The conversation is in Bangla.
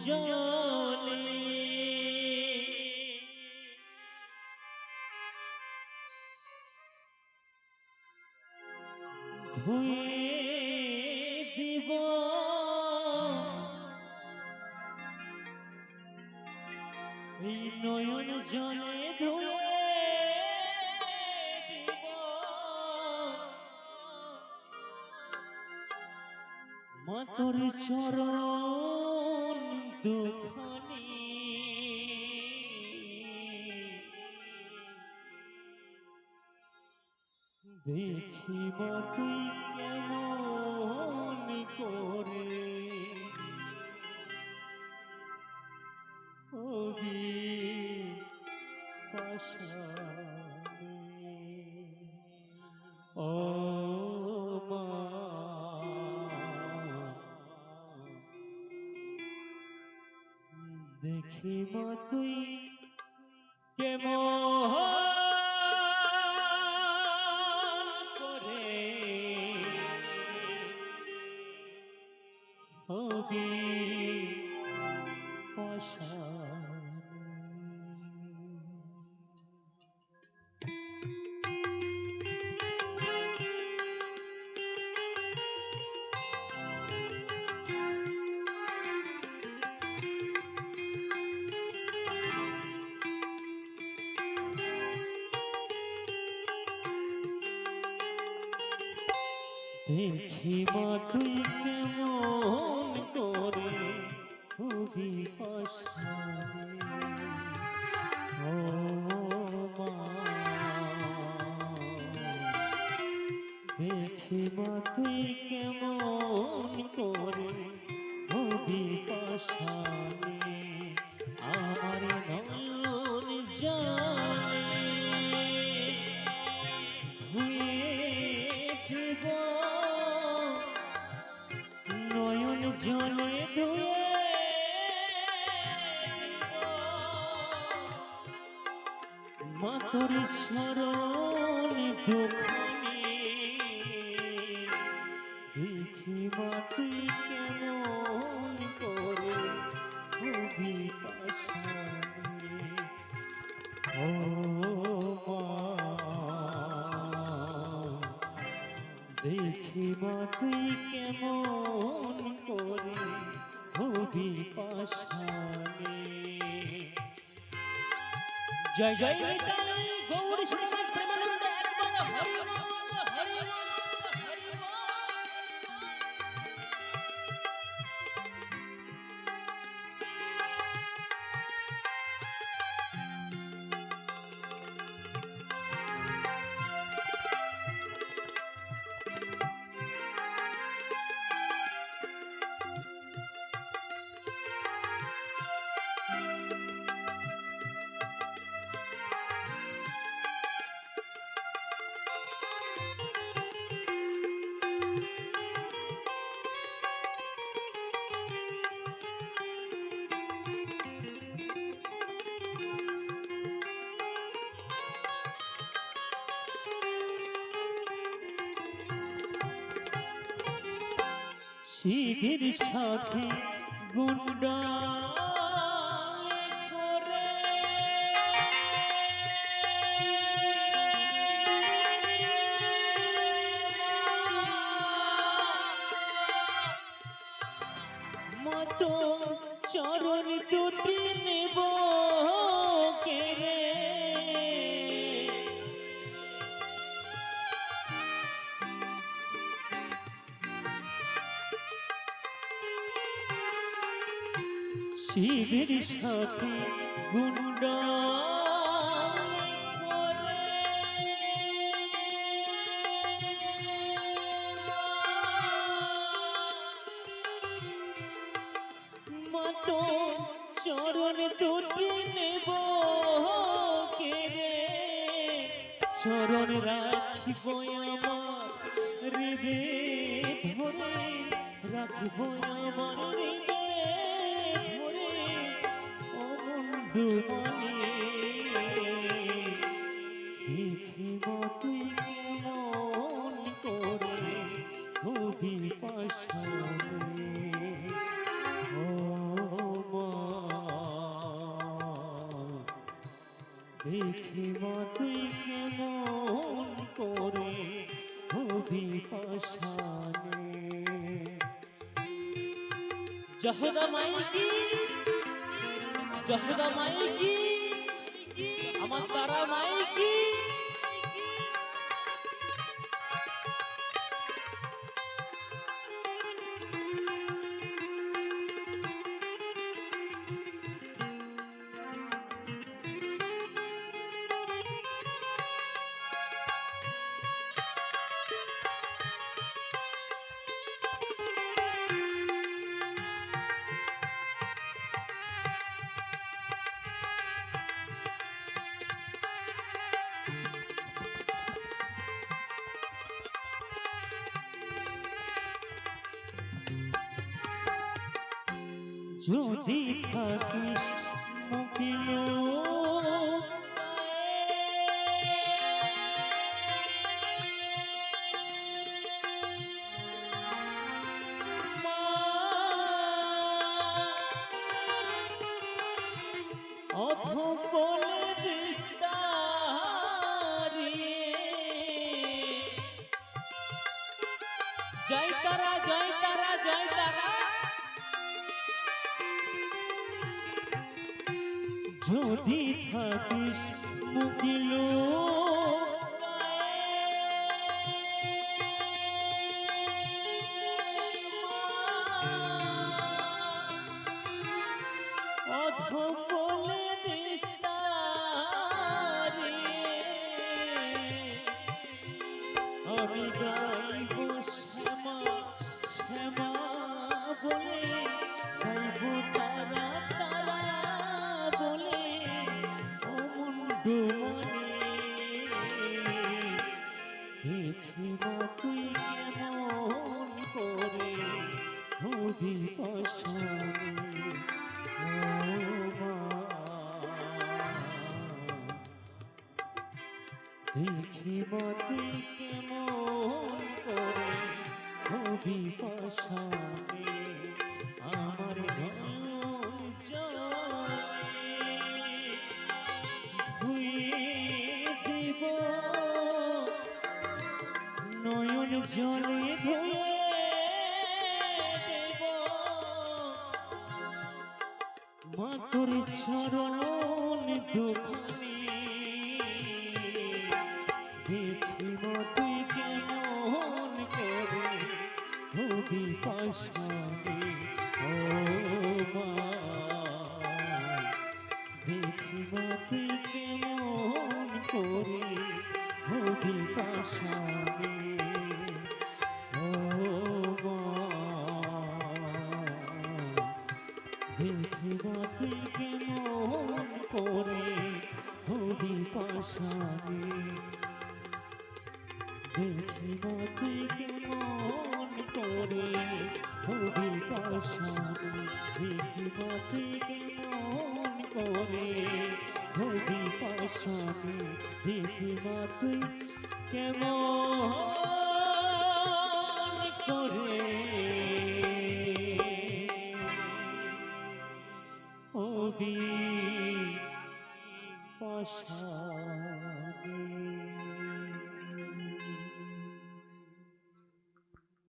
জলে ধুয়ে দিব এই নয়ন জলে ধুয়ে দিব মা তোর চরণ দুখানি দেখি মা তুই কেমন করে হবি পাশানে ও মা দেখি মা তুই কেমন করে হবি দেখি মা তুই কেমন করে খুবই পাশানে ও মা দেখি মা তুই কেমন করে খুবই পাশানে আমার নয়ন জলে নয়ন জলে ধুয়ে মা তোর চরণ দুখানি দেখি মা তুই কেমন করে খুবই পাশানে ও মা দেখি মা তুই কেমন করে হবি পাশানে জয় জয় নিতাই গৌর শ্রীনাথ প্রেমানন্দ একবার হরি বল হরি বল হরি বল শিবের সাথে গুন্ডালে করে মতো চরণ দুটি নেব কেড়ে শিবের সাথে গুন্ডালি করে মতো চরণ দুটি নেব কেড়ে চরণ রাখিব আমার হৃদে ধরে রাখিব আমার হৃদে দেখিব তুই কেমন করে হবি পাশানে ও দেখি মা তুই কেমন করে হবি পাশানে। যশোদা মাই কি, যশোদা মাই কি, আমার তারা মাই কি। যদি থাকিস মুখিল অধপলে বিস্তারি, জয় তারা জয় তারা জয় তারা। যদি থাকিস মুখিল অধপলে বিস্তারি, আমি গাইব শ্যামা শ্যামা বলে, গাইব তারা তারা বলে, ও মুন্ডু মনে দেখি মা তুই কেমন করে হবি পাশানে। ও মা দেখি মা তুই কেমন করে হবি পাশানে। আমার নয়ন জলে ধুয়ে দেব, নয়ন জলে ধুয়ে দেব মা তোর চরণ দুখানি। দেখি মা তুই কেমন করে হবি পাশানে। ও মা দেখি মা তুই কেমন করে হবি পাশানে। ও মা দেখি মা তুই কেমন করে হবি পাশানে। দেখি মা তুই কেমন করে হবি পাশানে। দেখি মা তুই কেমন করে হবি পাশানে। দেখি মা তুই কেমন